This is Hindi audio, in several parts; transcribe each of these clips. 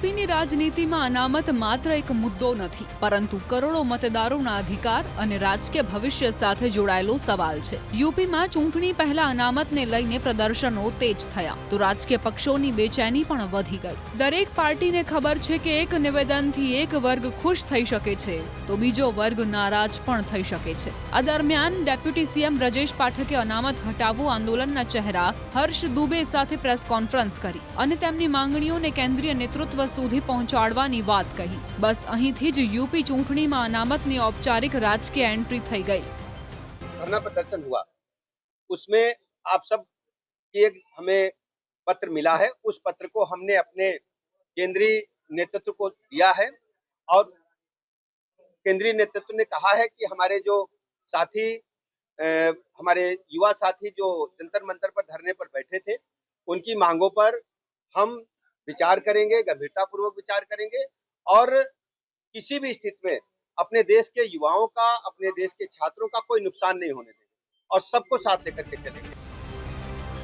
યુપીની રાજનીતિમાં અનામત માત્ર એક મુદ્દો નથી, પરંતુ કરોડો મતદારોના અધિકાર અને રાજકીય ભવિષ્ય સાથે જોડાયેલો સવાલ છે. યુપીમાં ચૂંટણી પહેલા અનામતને લઈને પ્રદર્શનો તેજ થયા તો રાજકીય પક્ષોની બેચેની પણ વધી ગઈ. દરેક પાર્ટીને ખબર છે કે એક નિવેદનથી એક વર્ગ ખુશ થઈ શકે છે તો બીજો વર્ગ નારાજ પણ થઈ શકે છે. આ દરમિયાન ડેપ્યુટી સીએમ બ્રજેશ પાઠકે અનામત હટાવો આંદોલનના ચહેરા હર્ષ દુબે સાથે પ્રેસ કોન્ફરન્સ કરી અને તેમની માંગણીઓને કેન્દ્રીય નેતૃત્વ સુધી પહોંચાડવાની વાત કહી. બસ અહીંથી જ યુપી ચૂંટણીમાં અનામતની औपचारिक राजकीय एंट्री થઈ ગઈ. धरना प्रदर्शन हुआ, उसमें आप सब एक हमें पत्र मिला है. उस पत्र को हमने अपने केंद्रीय नेतृत्व को दिया है और केंद्रीय नेतृत्व ने कहा है कि हमारे जो साथी हमारे युवा साथी जो जंतर मंतर पर धरने पर बैठे थे, उनकी मांगों पर हम विचार करेंगे, गंभीरतापूर्वक विचार करेंगे और किसी भी स्थिति में अपने देश के युवाओं का, अपने देश के छात्रों का कोई नुकसान नहीं होने देंगे और सबको साथ लेकर के चलेंगे.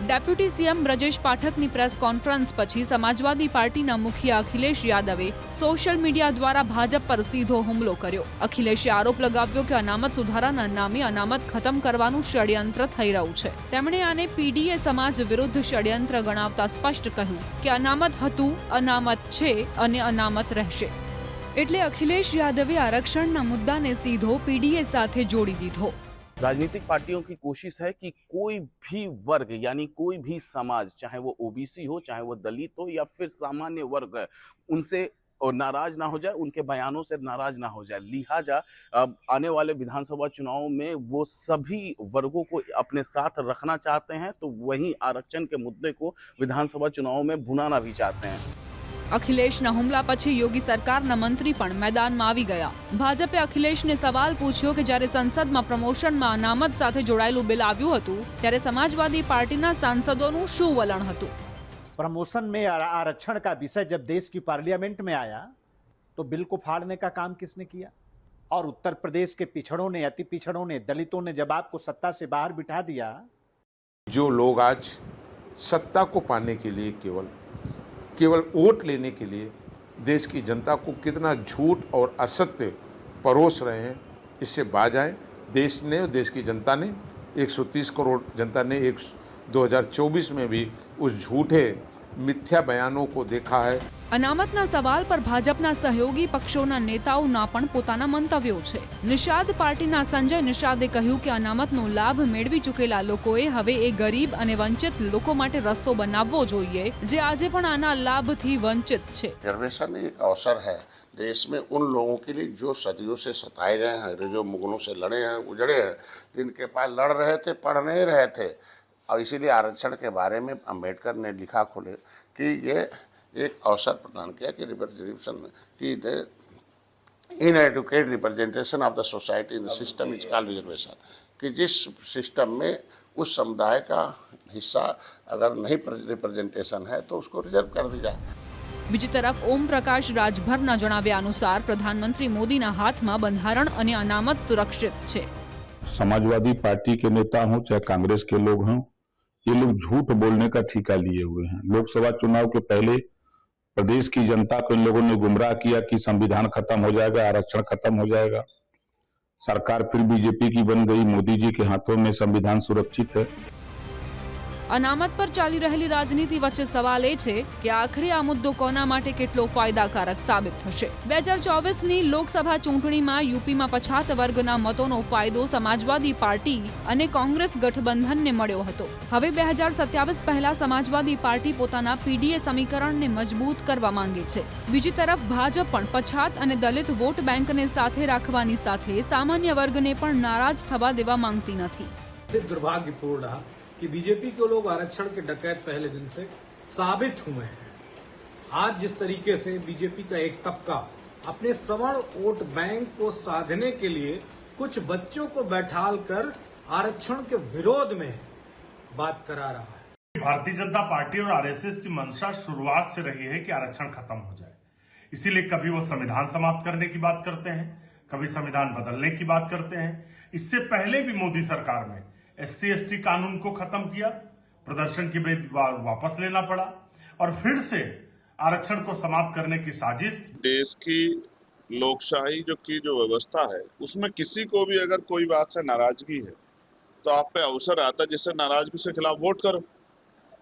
ડેપ્યુટી સીએમ બ્રજેશ પાઠકની પ્રેસ કોન્ફરન્સ પછી સમાજવાદી પાર્ટીના મુખિયા અખિલેશ યાદવે સોશિયલ મીડિયા દ્વારા ભાજપ પર સીધો હુમલો કર્યો. અખિલેશે આરોપ લગાવ્યો કે અનામત સુધારાના નામે અનામત ખતમ કરવાનું ષડયંત્ર થઈ રહ્યું છે. તેમણે આને પીડીએ સમાજ વિરુદ્ધ ષડયંત્ર ગણાવતા સ્પષ્ટ કહ્યું કે અનામત હતું, અનામત છે અને અનામત રહેશે. એટલે અખિલેશ યાદવે આરક્ષણના મુદ્દાને સીધો પીડીએ સાથે જોડી દીધો. राजनीतिक पार्टियों की कोशिश है कि कोई भी वर्ग यानी कोई भी समाज, चाहे वो ओबीसी हो, चाहे वो दलित हो या फिर सामान्य वर्ग है, उनसे और नाराज ना हो जाए, उनके बयानों से नाराज ना हो जाए. लिहाजा आने वाले विधानसभा चुनाव में वो सभी वर्गों को अपने साथ रखना चाहते हैं, तो वहीं आरक्षण के मुद्दे को विधानसभा चुनाव में भुनाना भी चाहते हैं. અખિલેશના હુમલા પછી યોગી સરકારના મંત્રી પણ મેદાનમાં આવી ગયા. ભાજપે અખિલેશને સવાલ પૂછ્યો કે જ્યારે સંસદમાં પ્રમોશનમાં અનામત સાથે જોડાયેલું બિલ આવ્યું હતું ત્યારે સમાજવાદી પાર્ટીના સાંસદોનું શું વલણ હતું. प्रमोशन में आरक्षण का विषय जब देश की पार्लियामेंट में आया तो बिल को फाड़ने का काम किसने किया? और उत्तर प्रदेश के पिछड़ों ने, अति पिछड़ों ने, दलितों ने जब आपको सत्ता से बाहर बिठा दिया. जो लोग आज सत्ता को पाने के लिए केवल वोट लेने के लिए देश की जनता को कितना झूठ और असत्य परोस रहे हैं, इससे बाज आए. देश ने, देश की जनता ने, 130 करोड़ जनता ने 2024 में भी उस झूठे मिथ्या बयानों को देखा है. અનામતના સવાલ પર ભાજપના સહયોગી પક્ષોના નેતાઓના પણ પોતાના મંતવ્યો છે. નિષાદ પાર્ટીના સંજય નિષાદે કહ્યું કે અનામતનો લાભ મેળવી ચૂકેલા લોકોએ હવે એ ગરીબ અને વંચિત લોકો માટે રસ્તો બનાવવો જોઈએ જે આજે પણ આના લાભથી વંચિત છે. रिजर्वेशन एक अवसर है देश में उन लोगों के लिए जो सदियों से सताए गए हैं, जो मुगलों से लड़े हैं, उजड़े हैं, जिनके पास लड़ रहे थे, पढ़ नहीं रहे थे. और इसीलिए आरक्षण के बारे में अम्बेडकर ने लिखा खोले कि ये एक अवसर प्रदान किया कि रिप्रेजेंटेशन की the uneducated representation of the society in the system is called reservation. कि जिस सिस्टम में उस समुदाय का हिस्सा अगर नहीं रिप्रेजेंटेशन है तो उसको रिजर्व कर दिया. બીજી તરફ ઓમ પ્રકાશ રાજભરના જણાવ્યા અનુસાર પ્રધાનમંત્રી મોદીના હાથમાં બંધારણ અને અનામત સુરક્ષિત છે. समाजवादी पार्टी के नेता हों चाहे कांग्रेस के लोग हों, ये लोग झूठ बोलने का ठेका लिए हुए हैं. लोकसभा चुनाव के पहले प्रदेश की जनता को इन लोगों ने गुमराह किया कि संविधान खत्म हो जाएगा, आरक्षण खत्म हो जाएगा. सरकार फिर बीजेपी की बन गई. मोदी जी के हाथों में संविधान सुरक्षित है. અનામત પર ચાલી રહેલી રાજનીતિ વચ્ચે સવાલ એ છે કે આખરે આ મુદ્દો કોના માટે કેટલો ફાયદાકારક સાબિત થશે. 2024ની લોકસભા ચૂંટણીમાં યુપીમાં પછાત વર્ગના મતોનો ફાયદો સમાજવાદી પાર્ટી અને કોંગ્રેસ ગઠબંધનને મળ્યો હતો. હવે 2027 પહેલા સમાજવાદી પાર્ટી પોતાના પીડીએ સમીકરણને મજબૂત કરવા માંગે છે. બીજી તરફ ભાજપ પણ પછાત અને દલિત વોટ બેંકને સાથે રાખવાની સાથે સામાન્ય વર્ગને પણ નારાજ થવા દેવા માંગતી નથી. दुर्भाग्यपूर्ण कि बीजेपी के लोग आरक्षण के डकैत पहले दिन से साबित हुए हैं. आज जिस तरीके से बीजेपी का एक तबका अपने सवर्ण वोट बैंक को साधने के लिए कुछ बच्चों को बैठाल कर आरक्षण के विरोध में बात करा रहा है. भारतीय जनता पार्टी और आरएसएस की मंशा शुरुआत से रही है कि आरक्षण खत्म हो जाए. इसीलिए कभी वो संविधान समाप्त करने की बात करते हैं, कभी संविधान बदलने की बात करते हैं. इससे पहले भी मोदी सरकार में SC/ST कानून को खत्म किया, प्रदर्शन की वापस लेना पड़ा और फिर से आरक्षण को समाप्त करने की साजिश। देश की लोकशाही जो व्यवस्था है उसमें किसी को भी अगर कोई बात से नाराजगी है तो आप पे अवसर आता है जिससे नाराजगी के खिलाफ वोट करो।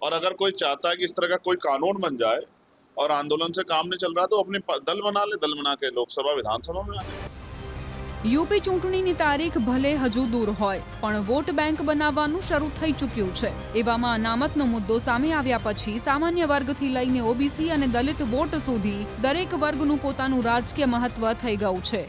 और अगर कोई चाहता है कि इस तरह का कोई कानून बन जाए और आंदोलन से काम नहीं चल रहा तो अपनी दल बना ले, दल बना के लोकसभा विधानसभा में आने। યુપી ચૂંટણીની તારીખ ભલે હજુ દૂર હોય પણ વોટ બેંક બનાવવાનું શરૂ થઈ ચૂક્યું છે। એવામાં અનામતનો મુદ્દો સામે આવ્યા પછી સામાન્ય વર્ગથી લઈને ઓબીસી અને દલિત વોટ સુધી દરેક વર્ગનું પોતાનું રાજકીય મહત્વ થઈ ગયું છે।